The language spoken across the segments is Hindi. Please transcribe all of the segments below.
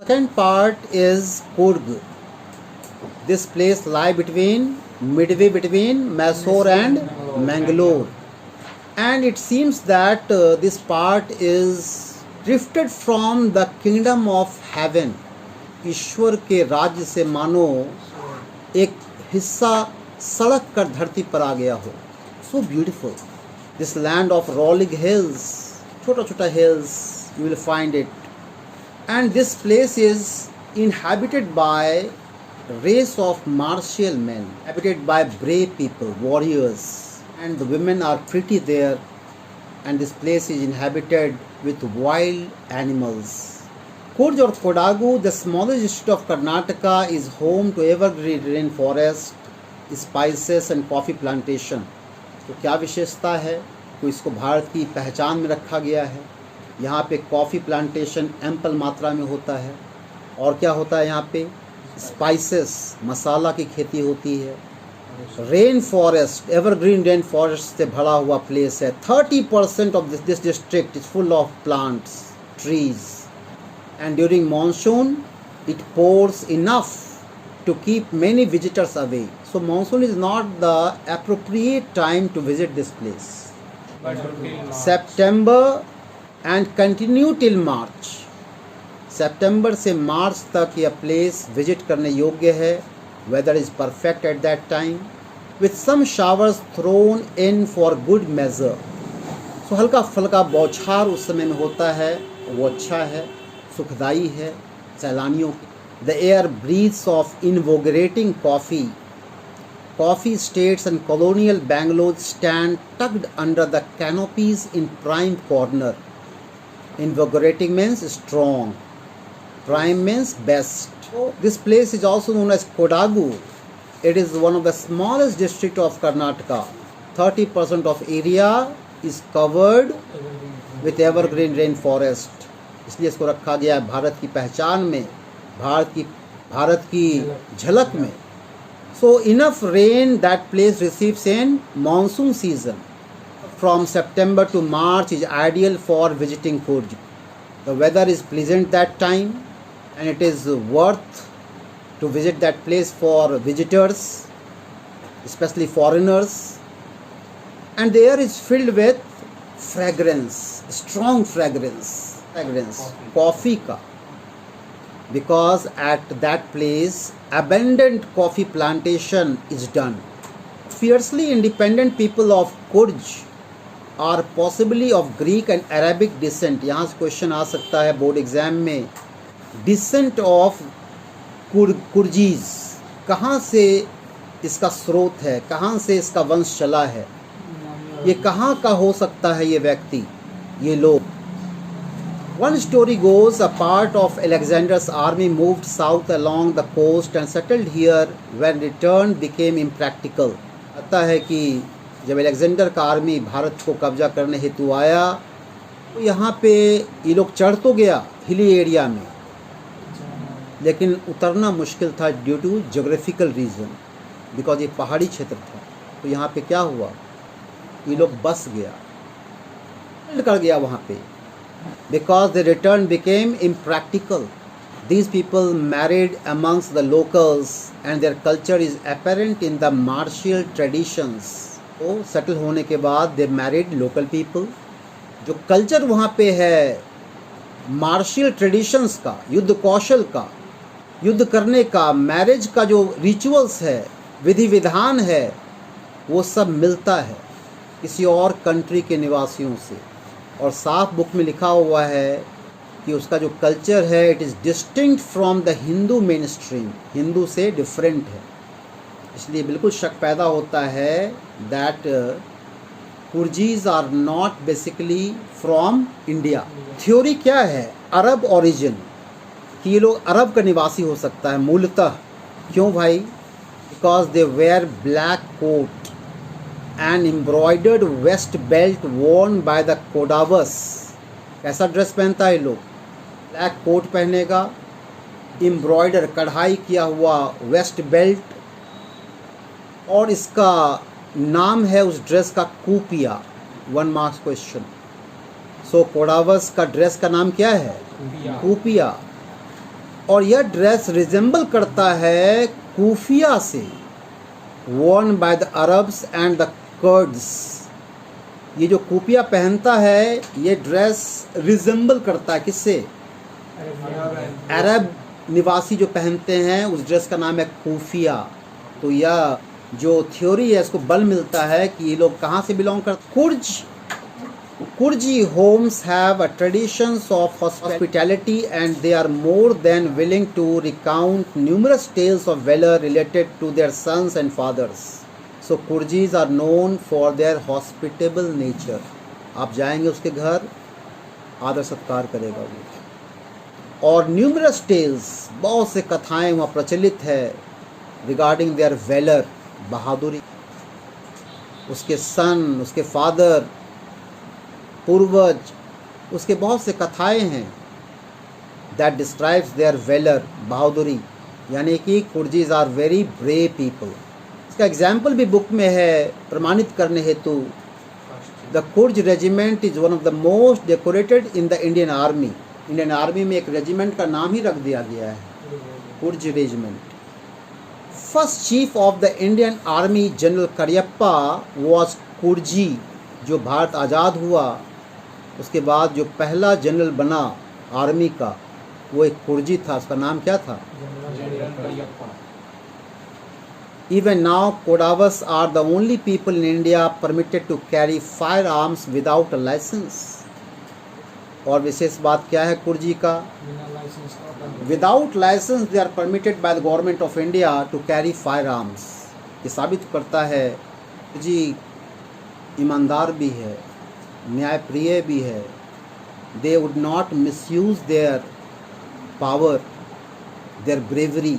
second part is Coorg. This place lie midway between Mysore and Mangalore. And it seems that this part is drifted from the kingdom of heaven. ईश्वर के राज्य से मानो एक हिस्सा सड़क कर धरती पर आ गया हो. So beautiful. This land of rolling hills, छोटा hills, you will find it. And this place is inhabited by race of martial men, inhabited by brave people, warriors, and the women are pretty there. And this place is inhabited with wild animals. Coorg or Kodagu, the smallest district of Karnataka, is home to evergreen rainforest, spices and coffee plantation. तो क्या विशेषता है तो इसको भारत की पहचान में रखा गया है. यहाँ पे कॉफ़ी प्लांटेशन एम्पल मात्रा में होता है. और क्या होता है यहाँ पे? स्पाइसेस, मसाला की खेती होती है. Rain forest, evergreen rain forest से भरा हुआ प्लेस है. 30% of this district is full of plants, trees. And during monsoon it pours enough to keep many visitors away. So monsoon is not the appropriate time to visit this place. September and continue till March. September से March तक यह place visit करने योग्य है. Weather is perfect at that time with some showers thrown in for good measure. So हल्का फुल्का बौछार उस समय में होता है, वो अच्छा है, सुखदाई है सैलानियों. The air breathes of invigorating coffee. Coffee estates and colonial bungalows stand tucked under the canopies in prime corner. Invigorating means strong, prime means best. This place is also known as Kodagu. It is one of the smallest district of Karnataka. 30% of area is covered with evergreen rain forest. इसलिए इसको रखा गया है भारत की पहचान में, भारत की झलक में. So enough rain that place receives in monsoon season from September to March is ideal for visiting Coorg. The weather is pleasant that time and it is worth to visit that place for visitors, especially foreigners. And the air is filled with fragrance, strong fragrance, coffee ka, because at that place abundant coffee plantation is done. Fiercely independent people of Coorg are possibly of Greek and Arabic descent. यहाँ से क्वेश्चन आ सकता है बोर्ड एग्जाम में. डिसेंट ऑफ कुर्जीज, कहाँ से इसका स्रोत है, कहाँ से इसका वंश चला है, ये कहाँ का हो सकता है ये व्यक्ति, ये लोग. One story goes a part of Alexander's army moved south along the coast and settled here when return became impractical. आता है कि जब अलेक्जेंडर का आर्मी भारत को कब्जा करने हेतु आया तो यहाँ पे ये लोग चढ़ तो गया हिली एरिया में, लेकिन उतरना मुश्किल था due to geographical reason, because ये पहाड़ी क्षेत्र था. तो यहाँ पे क्या हुआ, ये लोग बस गया, कर गया वहाँ पे. Because the return became impractical, these people married amongst the locals and their culture is apparent in the martial traditions. तो सेटल होने के बाद they married local people. जो कल्चर वहाँ पे है मार्शियल ट्रेडिशंस का, युद्ध कौशल का, युद्ध करने का, मैरिज का जो रिचुअल्स है, विधि विधान है, वो सब मिलता है किसी और कंट्री के निवासियों से. और साफ बुक में लिखा हुआ है कि उसका जो कल्चर है it is distinct from the Hindu main stream, Hindu से डिफरेंट है. इसलिए बिल्कुल शक पैदा होता है that Coorgis are not basically from India. Theory क्या है, अरब ओरिजिन, कि ये लोग अरब का निवासी हो सकता है मूलतः. क्यों भाई? Because they wear black coat and embroidered vest belt worn by the Kodavas. कैसा ड्रेस पहनता है लोग? ब्लैक कोट पहनेगा, एम्ब्रॉयडर कढ़ाई किया हुआ वेस्ट बेल्ट, और इसका नाम है उस ड्रेस का कूपिया. 1 मार्क्स क्वेश्चन. सो कोडावस का ड्रेस का नाम क्या है? कूपिया. और यह ड्रेस रिजेंबल करता है कूफिया से, worn by the Arabs and the Kurds। ये जो कूफिया पहनता है ये ड्रेस रिजेंबल करता है किससे? अरब निवासी जो पहनते हैं उस ड्रेस का नाम है कूफिया। तो यह जो थ्योरी है इसको बल मिलता है कि ये लोग कहाँ से बिलोंग करते। Kurji homes have a traditions of hospitality and they are more than willing to recount numerous tales of valor related to their sons and fathers. So Kurjis are known for their hospitable nature। आप जाएंगे उसके घर, आदर सत्कार करेगा वो। और न्यूमरस टेल्स, बहुत से कथाएं वहाँ प्रचलित है रिगार्डिंग देयर वेलर, बहादुरी, उसके सन, उसके फादर, पूर्वज, उसके बहुत से कथाएं हैं दैट डिस्क्राइब्स देयर वेलर, बहादुरी, यानी कि कुर्जीज आर वेरी ब्रेव पीपल। इसका एग्जाम्पल भी बुक में है प्रमाणित करने हेतु। The कुर्ज regiment is one of the most decorated in the Indian army. Indian army में एक रेजिमेंट का नाम ही रख दिया गया है, कुर्ज regiment. First chief of the Indian army general Cariappa was Kurji. जो भारत आज़ाद हुआ उसके बाद जो पहला जनरल बना आर्मी का वो एक कुर्जी था, उसका नाम क्या था? Even now, Kodavas are the only people in India permitted to carry firearms without a license। और विशेष बात क्या है कुर्जी का? Without license they are permitted by the government of India to carry fire arms. ये साबित करता है कुर्जी ईमानदार भी है, न्यायप्रिय भी है। They would not misuse their power, their bravery,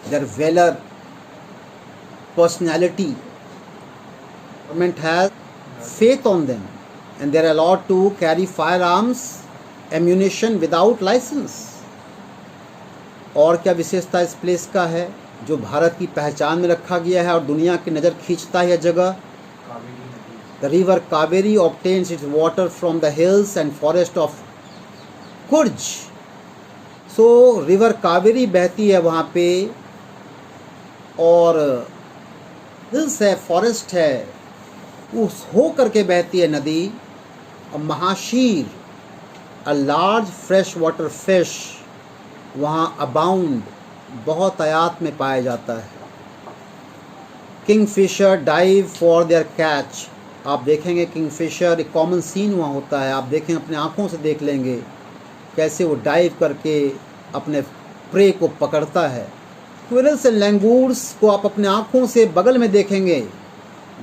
their valour, personality। Government has faith on them and they are allowed to carry firearms, ammunition without license। और क्या विशेषता इस प्लेस का है जो भारत की पहचान में रखा गया है और दुनिया की नज़र खींचता है यह जगह? The river Kaveri obtains its water from the hills and forest of Kurj। So river Kaveri बहती है वहाँ पे और हिल्स है, फॉरेस्ट है, उस हो करके बहती है नदी। और mahseer, a large fresh water fish, वहाँ अबाउंड, बहुत आयात में पाया जाता है। King fisher dive for their catch. आप देखेंगे किंग फिशर एक कॉमन सीन वहाँ होता है, आप देखें अपने आँखों से देख लेंगे कैसे वो डाइव करके अपने प्रे को पकड़ता है। स्क्विरल्स एंड लैंगूर्स को आप अपने आँखों से बगल में देखेंगे।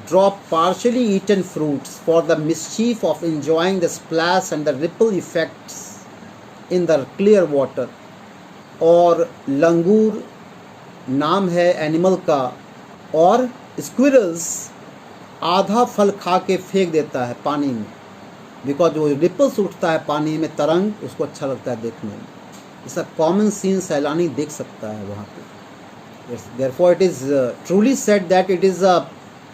Drop partially eaten fruits for the mischief of enjoying the splash and the ripple effects in the clear water. और लंगूर नाम है एनिमल का, और स्क्विरल्स आधा फल खा के फेंक देता है पानी में, बिकॉज वो रिपल्स उठता है पानी में, तरंग, उसको अच्छा लगता है देखने में। इसका कॉमन सीन सैलानी देख सकता है वहाँ पे। Yes, therefore it is truly said that it is a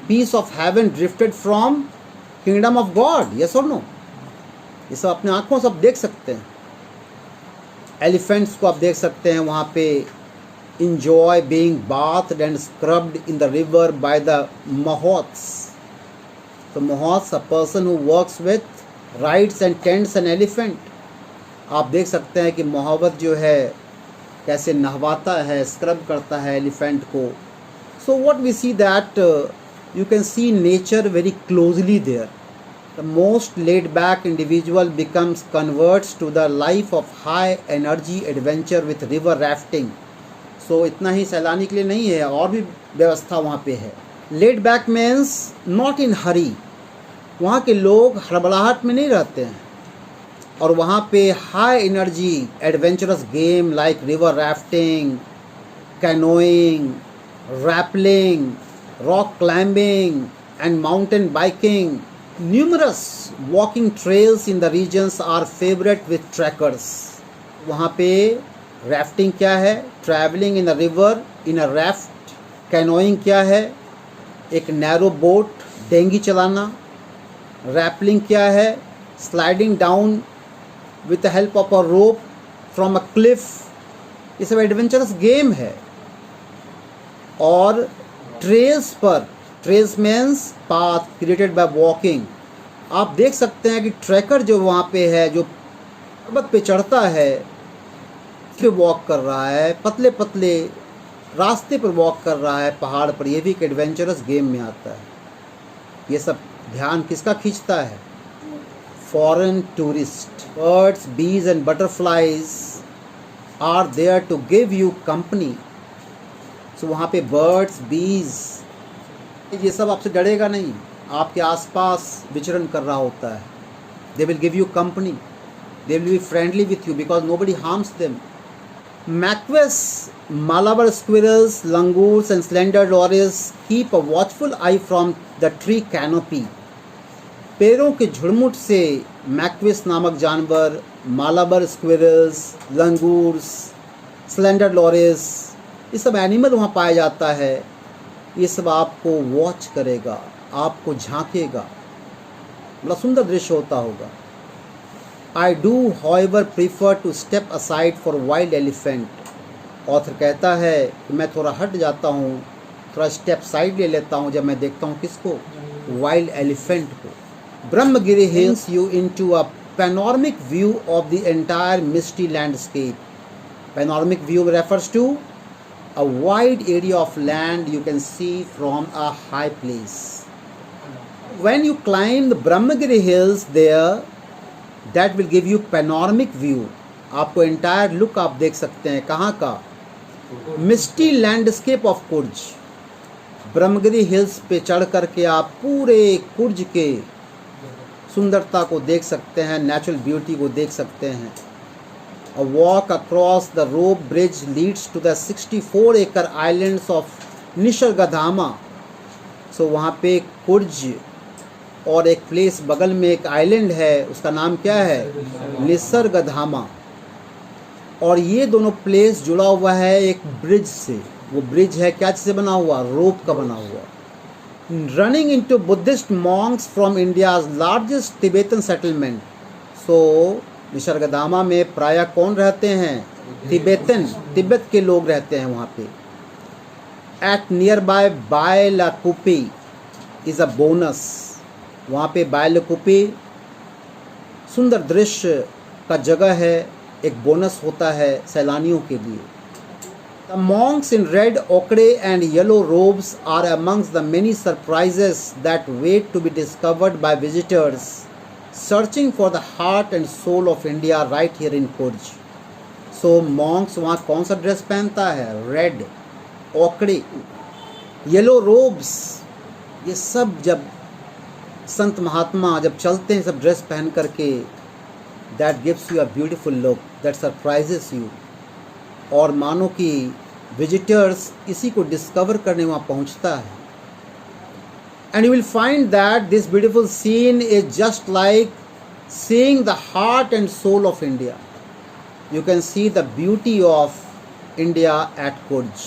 piece of heaven drifted from kingdom of God। Yes or no? ये सब अपने आँखों से आप देख सकते हैं। एलिफेंट्स को आप देख सकते हैं वहाँ पे। enjoy being bathed and scrubbed in the river by the mahots। तो mahots, a person who works with, rides and tends an elephant। आप देख सकते हैं कि मोहब्बत जो है कैसे नहवाता है, स्क्रब करता है एलिफेंट को। So what we see that you can see nature very closely there. The most laid back individual becomes converts to the life of high energy adventure with river rafting. So इतना ही सैलानी के लिए नहीं है, और भी व्यवस्था वहाँ पे है। Laid back means not in hurry. वहाँ के लोग हड़बड़ाहट में नहीं रहते हैं, और वहाँ पे high energy adventurous game like river rafting, canoeing, rappelling, rock climbing and mountain biking, numerous walking trails in the regions are favourite with trackers. वहाँ पे राफ्टिंग क्या है? Travelling in a river in a raft. Canoeing क्या है? एक नैरो बोट, डेंगी चलाना। रैपलिंग क्या है? Sliding down with the help of a rope from a cliff ये सब एडवेंचरस गेम है। और ट्रेल्स पर, trails means path created by walking, आप देख सकते हैं कि ट्रैकर जो वहाँ पे है, जो पर्वत पे चढ़ता है, पे वॉक कर रहा है, पतले पतले रास्ते पर वॉक कर रहा है पहाड़ पर, ये भी एक एडवेंचरस गेम में आता है। ये सब ध्यान किसका खींचता है? Foreign tourist. Birds, bees and butterflies are there to give you company. So वहाँ पे बर्ड्स, बीज, ये सब आपसे डरेगा नहीं, आपके आसपास विचरण कर रहा होता है। They will give you company, they will be friendly with you because nobody harms them. Macaques, Malabar squirrels, langurs and slender lories keep a watchful eye from the tree canopy. पेड़ों के झुरमुट से मैक्विस नामक जानवर, मालाबर स्क्विरल्स, लंगूर्स, स्लेंडर लॉरेस, ये सब एनिमल वहाँ पाया जाता है। ये सब आपको वॉच करेगा, आपको झांकेगा, बड़ा सुंदर दृश्य होता होगा। I do however prefer to step aside for wild elephant. Author कहता है कि मैं थोड़ा हट जाता हूँ, थोड़ा स्टेप साइड ले लेता हूँ जब मैं देखता हूँ किसको? वाइल्ड एलिफेंट को। Brahmagiri hills you into a panoramic view of the entire misty landscape. Panoramic view refers to a wide area of land you can see from a high place. When you climb the Brahmagiri hills there, that will give you panoramic view. आपको एंटायर लुक आप देख सकते हैं कहाँ का? Misty landscape of Coorg. Brahmagiri hills पे चढ़ करके आप पूरे कुर्ज के सुंदरता को देख सकते हैं, नेचुरल ब्यूटी को देख सकते हैं। A walk across the rope bridge leads to the 64 एकड़ आइलैंड्स ऑफ निसर्गधामा। सो वहाँ पे कुर्ज और एक प्लेस बगल में एक आइलैंड है, उसका नाम क्या है? निसर्गधामा। और ये दोनों प्लेस जुड़ा हुआ है एक ब्रिज से। वो ब्रिज है क्या से बना हुआ? रोप का बना हुआ। Running into Buddhist monks from India's largest Tibetan settlement. So Nisargadhama में प्रायः कौन रहते हैं? तिब्बतन, तिब्बत के लोग रहते हैं वहाँ पे। At nearby Bylakuppe is a bonus. वहाँ पे बायलाकुपी सुंदर दृश्य का जगह है, एक बोनस होता है सैलानियों के लिए। The monks in red ochre and yellow robes are amongst the many surprises that wait to be discovered by visitors searching for the heart and soul of India right here in Kurj. So monks वहाँ कौन सा ड्रेस पहनता है? रेड, ओकड़े, येलो रोब्स। ये सब जब संत महात्मा जब चलते हैं सब ड्रेस पहन करके, that gives you a beautiful look, that surprises you. और मानो कि विजिटर्स इसी को डिस्कवर करने वहाँ पहुँचता है। And you will find that this beautiful scene is just like seeing the heart and soul of India. You can see the beauty of India at Kurj.